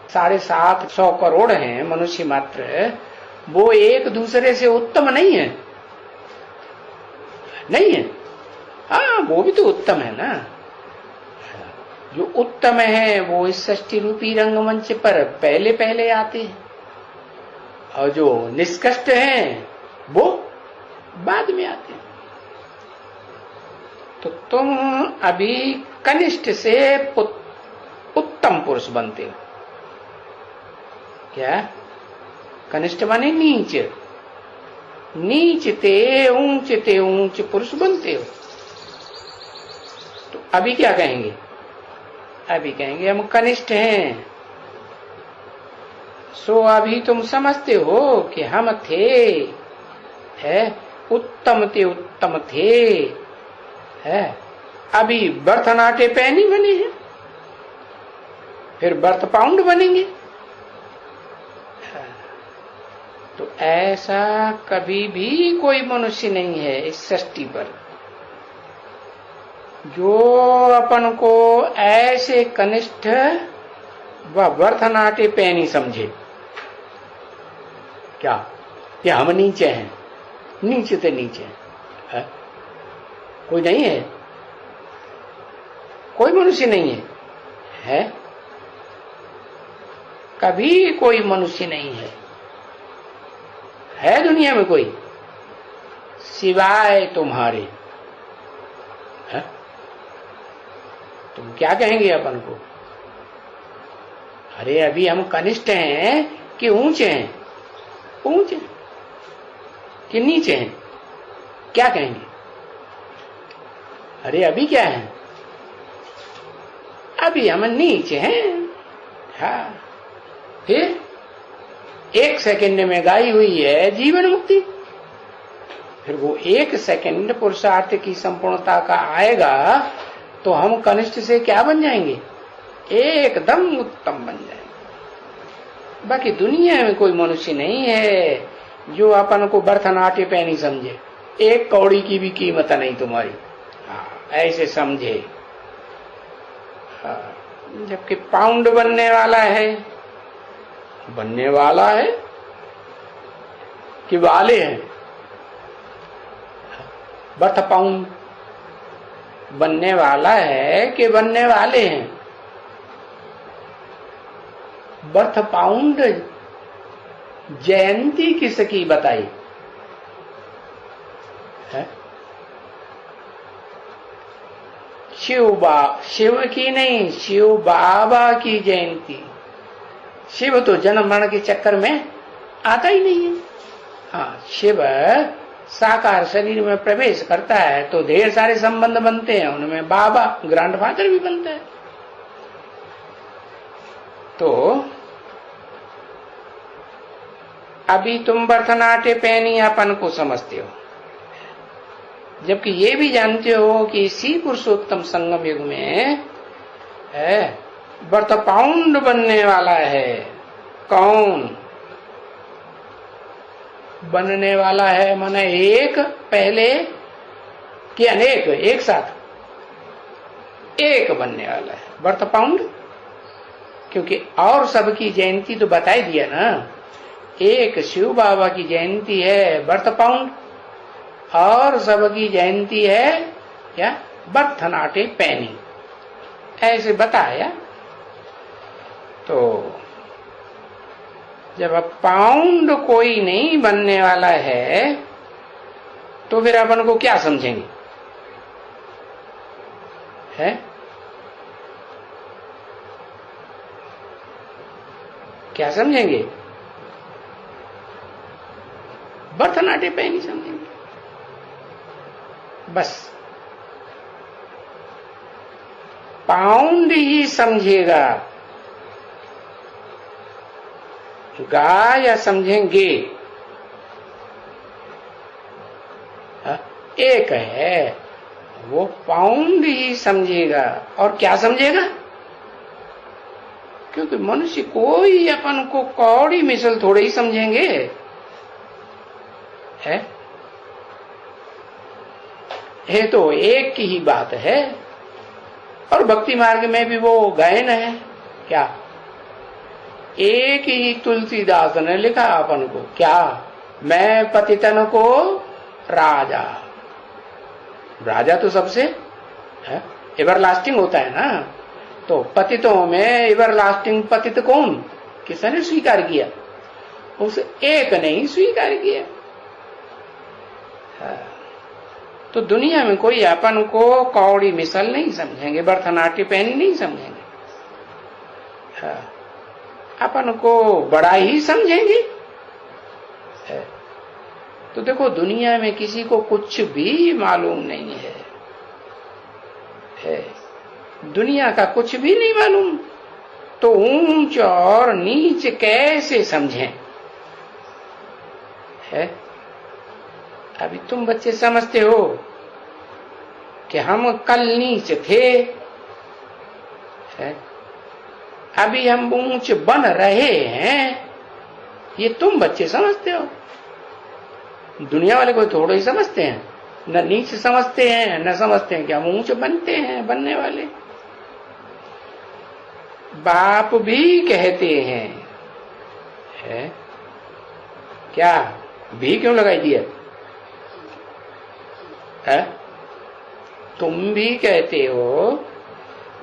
750 करोड़ हैं मनुष्य मात्र, वो एक दूसरे से उत्तम नहीं है, नहीं है। हाँ वो भी तो उत्तम है ना। जो उत्तम है वो इस सृष्टि रूपी रंगमंच पर पहले पहले आते हैं, और जो निष्कष्ट हैं वो बाद में आते हैं। तो तुम अभी कनिष्ठ से उत्तम पुरुष बनते हो। क्या? कनिष्ठ माने नीच, नीच ते ऊंच पुरुष बनते हो। तो अभी क्या कहेंगे? अभी कहेंगे हम कनिष्ठ हैं। सो अभी तुम समझते हो कि हम थे, है उत्तम थे, है अभी बर्थ नाटे पैनी बने हैं, फिर बर्थ पाउंड बनेंगे। तो ऐसा कभी भी कोई मनुष्य नहीं है इस सृष्टि पर जो अपन को ऐसे कनिष्ठ व वर्धनाटे पैनी समझे। क्या? कि हम नीचे हैं, नीचे से नीचे है? कोई नहीं है। कोई मनुष्य नहीं है? कभी कोई मनुष्य नहीं है दुनिया में कोई सिवाय तुम्हारे? है? तुम क्या कहेंगे अपन को? अरे अभी हम कनिष्ठ हैं कि ऊंचे हैं? ऊंचे कि नीचे हैं? क्या कहेंगे? अरे अभी क्या है? अभी हम नीचे हैं। हाँ, फिर 1 सेकंड में गाई हुई है जीवन मुक्ति। फिर वो 1 सेकंड पुरुषार्थ की संपूर्णता का आएगा तो हम कनिष्ठ से क्या बन जाएंगे? एकदम उत्तम बन जाएंगे। बाकी दुनिया में कोई मनुष्य नहीं है जो अपन को भरतनाट्य पे नहीं समझे। 1 कौड़ी की भी कीमत नहीं तुम्हारी। हाँ, ऐसे समझे। हाँ, जबकि पाउंड बनने वाला है कि वाले हैं? बर्थ पाउंड बनने वाला है कि बनने वाले हैं? बर्थ पाउंड जयंती किसकी बताई है? शिव की नहीं, शिव बाबा की जयंती। शिव तो जन्म मरण के चक्कर में आता ही नहीं है। हाँ, शिव साकार शरीर में प्रवेश करता है तो ढेर सारे संबंध बनते हैं, उनमें बाबा ग्रैंडफादर भी बनता है। तो अभी तुम भरतनाट्य पहनी अपन को समझते हो, जबकि ये भी जानते हो कि इसी पुरुषोत्तम संगम युग में बर्थ पाउंड बनने वाला है। कौन बनने वाला है? माने एक पहले कि अनेक? एक साथ एक बनने वाला है बर्थ पाउंड। क्योंकि और सबकी जयंती तो बता ही दिया ना। एक शिव बाबा की जयंती है बर्थ पाउंड और सबकी जयंती है क्या? भरतनाट्य पैनी। ऐसे बताया। तो जब अब पाउंड कोई नहीं बनने वाला है तो फिर अपन को क्या समझेंगे? है? क्या समझेंगे? भरतनाट्य पैनी समझेंगे बस। पाउंड ही समझेगा गा या समझेंगे? एक है वो पाउंड ही समझेगा। और क्या समझेगा? क्योंकि मनुष्य कोई अपन को कौड़ी मिसल थोड़े ही समझेंगे। है तो एक की ही बात है। और भक्ति मार्ग में भी वो गायन है क्या? एक ही तुलसीदास ने लिखा अपन को क्या? मैं पतितन को राजा। राजा तो सबसे एवरलास्टिंग होता है ना। तो पतितों में एवरलास्टिंग पतित कौन? किसने स्वीकार किया? उस एक ने ही स्वीकार किया। तो दुनिया में कोई अपन को कौड़ी मिसल नहीं समझेंगे, भरतनाट्य पैनी नहीं समझेंगे। अपन को बड़ा ही समझेंगे। तो देखो दुनिया में किसी को कुछ भी मालूम नहीं है। दुनिया का कुछ भी नहीं मालूम तो ऊंच और नीच कैसे समझें? है? अभी तुम बच्चे समझते हो कि हम कल नीच थे, है? अभी हम ऊंच बन रहे हैं। ये तुम बच्चे समझते हो। दुनिया वाले कोई थोड़ा ही समझते हैं, न नीच समझते हैं न समझते हैं कि हम ऊंच बनते हैं, बनने वाले। बाप भी कहते हैं, है? क्या भी क्यों लगाई दिया है? तुम भी कहते हो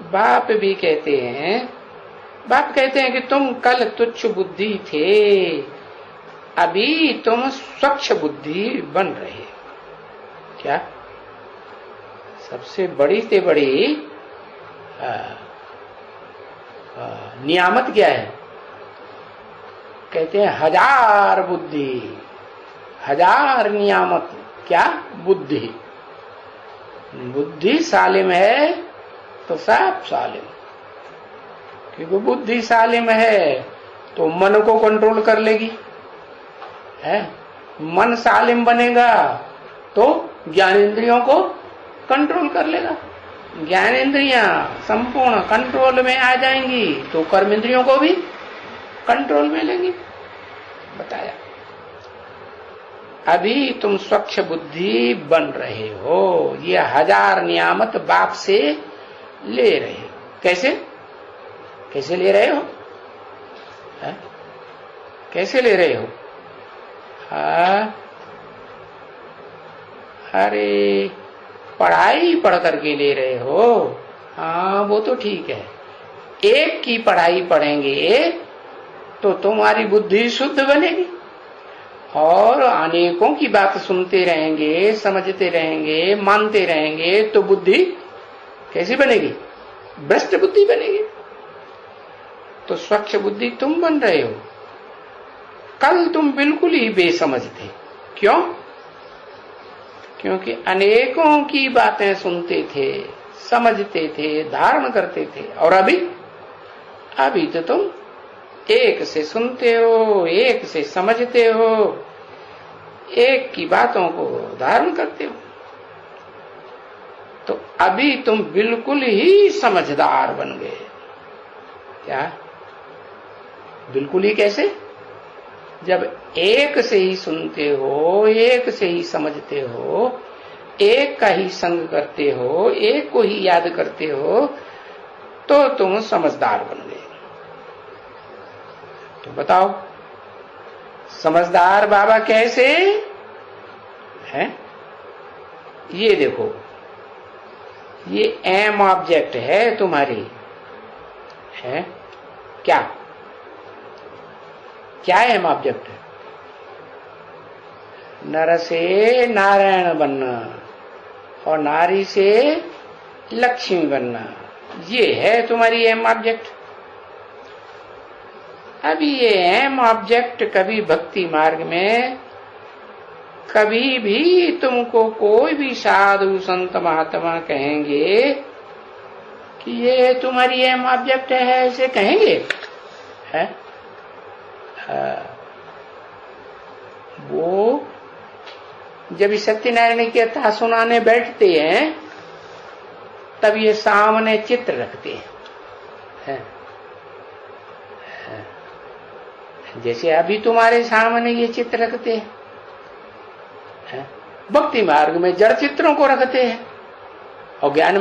बाप भी कहते हैं, बाप कहते हैं कि तुम कल तुच्छ बुद्धि थे, अभी तुम स्वच्छ बुद्धि बन रहे। क्या सबसे बड़ी से बड़ी नियामत क्या है? कहते हैं 1000 बुद्धि, 1000 नियामत। क्या? बुद्धि। बुद्धि सालिम है तो सब सालिम, क्योंकि बुद्धि सालिम है तो मन को कंट्रोल कर लेगी, है। मन सालिम बनेगा तो ज्ञानेंद्रियों को कंट्रोल कर लेगा, ज्ञानेंद्रियां संपूर्ण कंट्रोल में आ जाएंगी तो कर्मेंद्रियों को भी कंट्रोल में लेंगी। बताया अभी तुम स्वच्छ बुद्धि बन रहे हो, ये 1000 नियामत बाप से ले रहे हो। कैसे? कैसे ले रहे हो? है? कैसे ले रहे हो? अरे पढ़ाई पढ़ करके ले रहे हो, हाँ वो तो ठीक है। एक की पढ़ाई पढ़ेंगे तो तुम्हारी बुद्धि शुद्ध बनेगी, और अनेकों की बात सुनते रहेंगे, समझते रहेंगे, मानते रहेंगे तो बुद्धि कैसी बनेगी? भ्रष्ट बुद्धि बनेगी। तो स्वच्छ बुद्धि तुम बन रहे हो। कल तुम बिल्कुल ही बेसमझ थे। क्यों? क्योंकि अनेकों की बातें सुनते थे, समझते थे, धारण करते थे, और अभी तो तुम एक से सुनते हो, एक से समझते हो, एक की बातों को धारण करते हो। तो अभी तुम बिल्कुल ही समझदार बन गए। क्या? बिल्कुल ही कैसे? जब एक से ही सुनते हो, एक से ही समझते हो, एक का ही संग करते हो, एक को ही याद करते हो, तो तुम समझदार बन गए। तो बताओ समझदार बाबा कैसे है? ये देखो, ये एम ऑब्जेक्ट है तुम्हारी, है क्या? क्या एम ऑब्जेक्ट है? नर से नारायण बनना और नारी से लक्ष्मी बनना, ये है तुम्हारी एम ऑब्जेक्ट। अभी ये एम ऑब्जेक्ट कभी भक्ति मार्ग में, कभी भी तुमको कोई भी साधु संत महात्मा कहेंगे कि ये तुम्हारी एम ऑब्जेक्ट है, ऐसे कहेंगे? है? वो जब सत्यनारायण की कथा सुनाने बैठते हैं तब ये सामने चित्र रखते हैं, जैसे अभी तुम्हारे सामने ये चित्र रखते हैं। भक्ति मार्ग में जड़ चित्रों को रखते हैं, और ज्ञान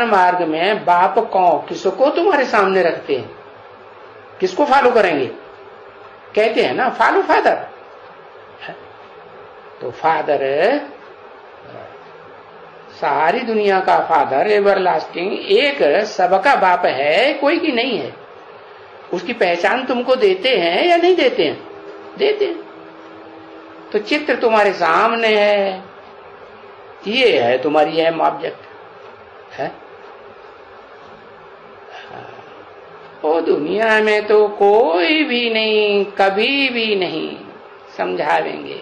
मार्ग में बाप को किसको तुम्हारे सामने रखते हैं? किसको फॉलो करेंगे? कहते हैं ना फॉलो फादर। तो फादर सारी दुनिया का फादर, एवरलास्टिंग, एक सबका बाप है, कोई की नहीं है। उसकी पहचान तुमको देते हैं या नहीं देते हैं? देते हैं। तो चित्र तुम्हारे सामने है, ये है तुम्हारी एम ऑब्जेक्ट है। वो दुनिया में तो कोई भी नहीं, कभी भी नहीं समझावेंगे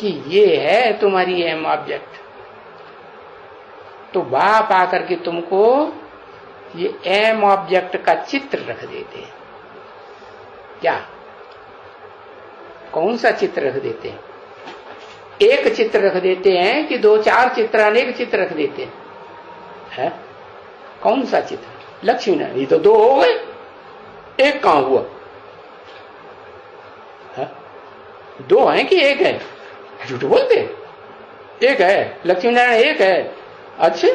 कि ये है तुम्हारी एम ऑब्जेक्ट। तो बाप आकर के तुमको ये एम ऑब्जेक्ट का चित्र रख देते हैं। क्या? कौन सा चित्र रख देते हैं? एक चित्र रख देते हैं कि 2-4 चित्र, अनेक चित्र रख देते हैं? है? कौन सा चित्र? लक्ष्मी नारायण, ये तो 2 हो गए, एक कहां हुआ? है? 2 है कि 1 है? झूठ बोलते? 1 है, लक्ष्मी नारायण 1 है। अच्छा,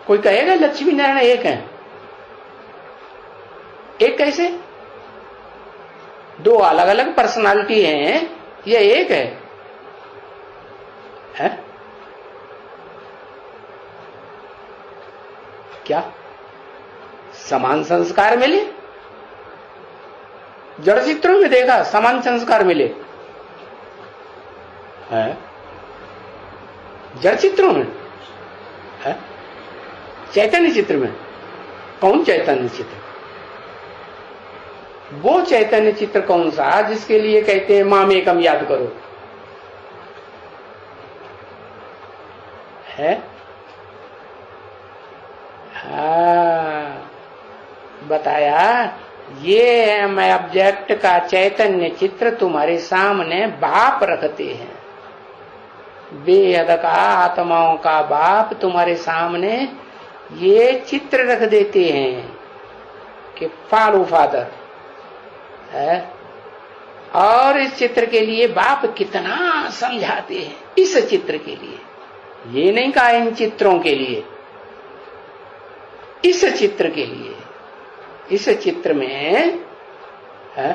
कोई कहेगा लक्ष्मी नारायण 1 है? 1 कैसे? 2 अलग अलग पर्सनालिटी हैं, ये 1 है? क्या समान संस्कार मिले? जड़ चित्रों में देखा समान संस्कार मिले है? जड़ चित्रों में है? चैतन्य चित्र में कौन चैतन्य चित्र? वो चैतन्य चित्र कौन सा जिसके लिए कहते हैं माम एकम याद करो है? बताया ये है मैं ऑब्जेक्ट का चैतन्य चित्र तुम्हारे सामने बाप रखते हैं, बेहद का आत्माओं का बाप तुम्हारे सामने ये चित्र रख देते हैं कि फॉलो फादर है। और इस चित्र के लिए बाप कितना समझाते हैं, इस चित्र के लिए, ये नहीं कहा इन चित्रों के लिए, इस चित्र के लिए। इस चित्र में है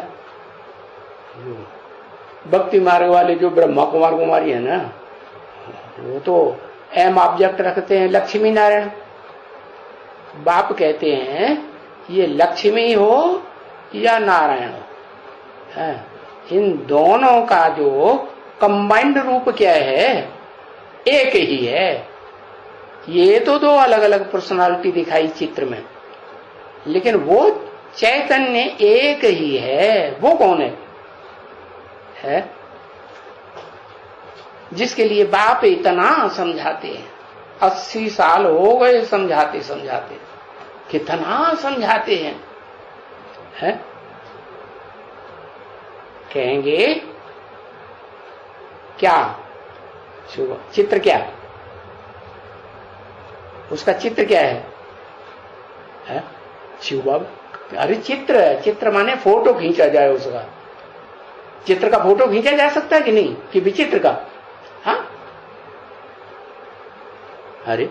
भक्ति मार्ग वाले जो ब्रह्मा कुमार कुमारी है ना, वो तो एम ऑब्जेक्ट रखते हैं लक्ष्मी नारायण। बाप कहते हैं ये लक्ष्मी हो या नारायण हो है, इन दोनों का जो कंबाइंड रूप क्या है, एक ही है। ये तो दो अलग अलग पर्सनालिटी दिखाई चित्र में, लेकिन वो चैतन्य एक ही है। वो कौन है? जिसके लिए बाप इतना समझाते हैं। 80 साल हो गए समझाते समझाते, कितना समझाते हैं? कहेंगे क्या शुभ चित्र, क्या उसका चित्र क्या है? शिव बाबा, अरे चित्र माने फोटो खींचा जाए उसका। चित्र का फोटो खींचा जा सकता है कि नहीं, कि विचित्र का? हाँ, अरे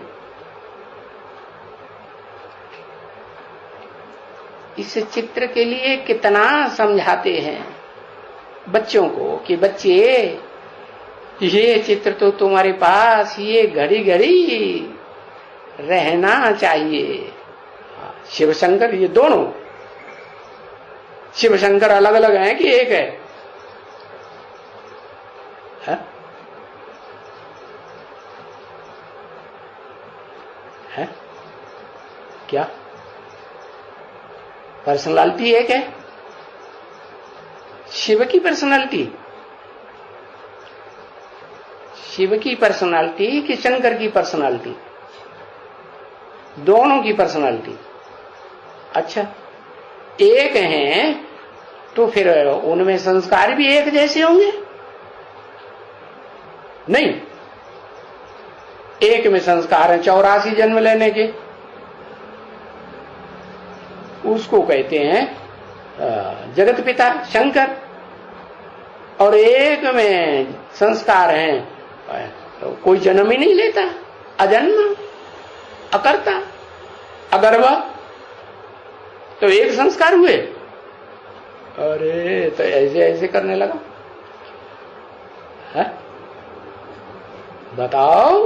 इस चित्र के लिए कितना समझाते हैं बच्चों को कि बच्चे ये चित्र तो तुम्हारे पास ये घड़ी घड़ी रहना चाहिए। शिव शंकर ये दोनों, शिव शंकर अलग अलग हैं कि एक है? है क्या पर्सनालिटी एक है? शिव की पर्सनालिटी, शिव की पर्सनालिटी कि शंकर की पर्सनालिटी? दोनों की पर्सनालिटी। अच्छा, एक हैं तो फिर उनमें संस्कार भी एक जैसे होंगे? नहीं, एक में संस्कार है 84 जन्म लेने के, उसको कहते हैं जगत पिता शंकर, और एक में संस्कार हैं तो कोई जन्म ही नहीं लेता, अजन्म अकर्ता अगर्व, तो एक संस्कार हुए। अरे तो ऐसे ऐसे करने लगा है? बताओ,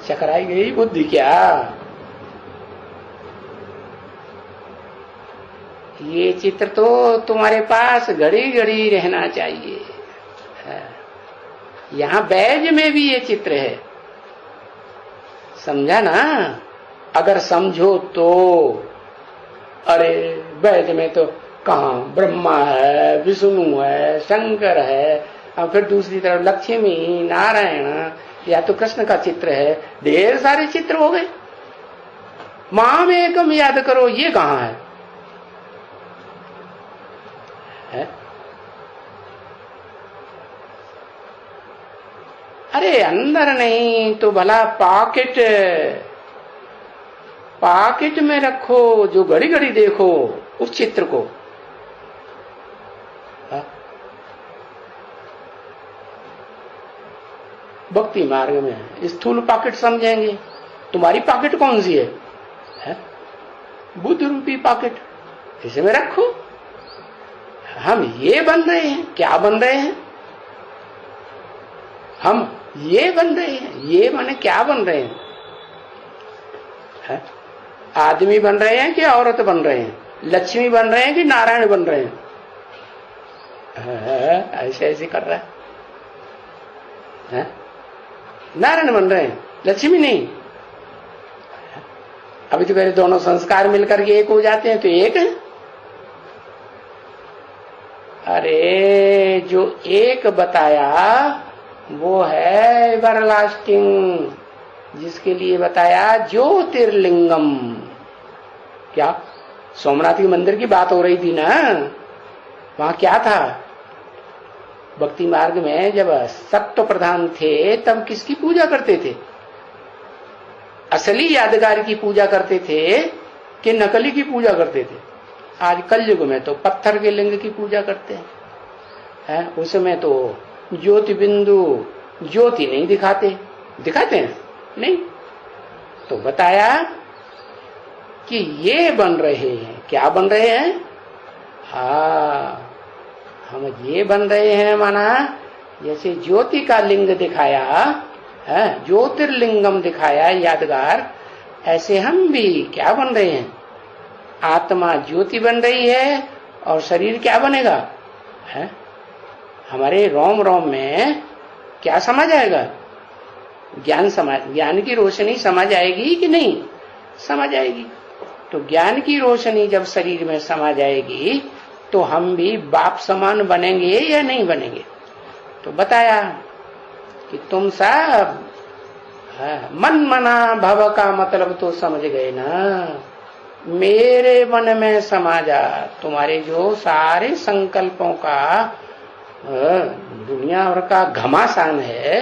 चकराई गई बुद्धि क्या? ये चित्र तो तुम्हारे पास घड़ी घड़ी रहना चाहिए है। यहां बैज में भी ये चित्र है, समझा ना? अगर समझो तो, अरे बैज में तो कहाँ ब्रह्मा है, विष्णु है, शंकर है, और फिर दूसरी तरफ लक्ष्मी नारायण या तो कृष्ण का चित्र है, ढेर सारे चित्र हो गए। माम एकम याद करो, ये कहाँ है? अरे अंदर नहीं तो भला पॉकेट, पॉकेट में रखो, जो घड़ी घड़ी देखो उस चित्र को। भक्ति मार्ग में स्थूल पॉकेट समझेंगे। तुम्हारी पॉकेट कौन सी है? बुद्ध रूपी पॉकेट, इसमें रखो। हम ये बन रहे हैं, क्या बन रहे हैं? हम ये बन रहे हैं। ये माने क्या बन रहे हैं? है? आदमी बन रहे हैं कि औरत बन रहे हैं? लक्ष्मी बन रहे हैं कि नारायण बन रहे हैं? ऐसे ऐसे कर रहा है? नारायण बन रहे हैं, लक्ष्मी नहीं। अभी तो पहले दोनों संस्कार मिलकर के एक हो जाते हैं तो एक है। अरे जो एक बताया वो है एवरलास्टिंग, जिसके लिए बताया ज्योतिर्लिंगम। क्या सोमनाथ के मंदिर की बात हो रही थी ना? वहां क्या था? भक्ति मार्ग में जब सत्व प्रधान थे तब किसकी पूजा करते थे? असली यादगार की पूजा करते थे कि नकली की पूजा करते थे? आज कलयुग में तो पत्थर के लिंग की पूजा करते हैं। उसमें तो ज्योति बिंदु ज्योति नहीं दिखाते। दिखाते हैं? नहीं। तो बताया कि ये बन रहे हैं। क्या बन रहे हैं? हम ये बन रहे हैं माना जैसे ज्योति का लिंग दिखाया है, ज्योतिर्लिंगम दिखाया यादगार, ऐसे हम भी क्या बन रहे हैं? आत्मा ज्योति बन रही है और शरीर क्या बनेगा? है? हमारे रोम रोम में क्या समा जाएगा? ज्ञान की रोशनी समा जाएगी कि नहीं? समा जाएगी। तो ज्ञान की रोशनी जब शरीर में समा जाएगी तो हम भी बाप समान बनेंगे या नहीं बनेंगे? तो बताया कि तुम सब मन मना भव का मतलब तो समझ गए ना। मेरे मन में समा जा। तुम्हारे जो सारे संकल्पों का दुनिया भर का घमासान है,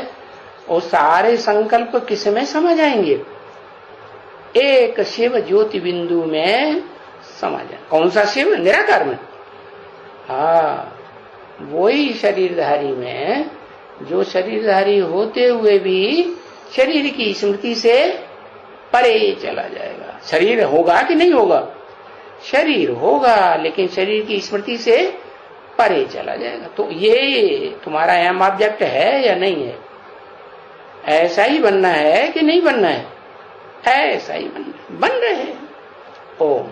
वो सारे संकल्प किस में समा जाएंगे? एक शिव ज्योति बिंदु में समा जाए। कौन सा शिव? निराकार में। वही शरीरधारी में, जो शरीरधारी होते हुए भी शरीर की स्मृति से परे चला जाएगा। शरीर होगा कि नहीं होगा? शरीर होगा लेकिन शरीर की स्मृति से परे चला जाएगा। तो ये तुम्हारा एम ऑब्जेक्ट है या नहीं है? ऐसा ही बनना है कि नहीं बनना है? ऐसा ही बन रहे हैं। ओम।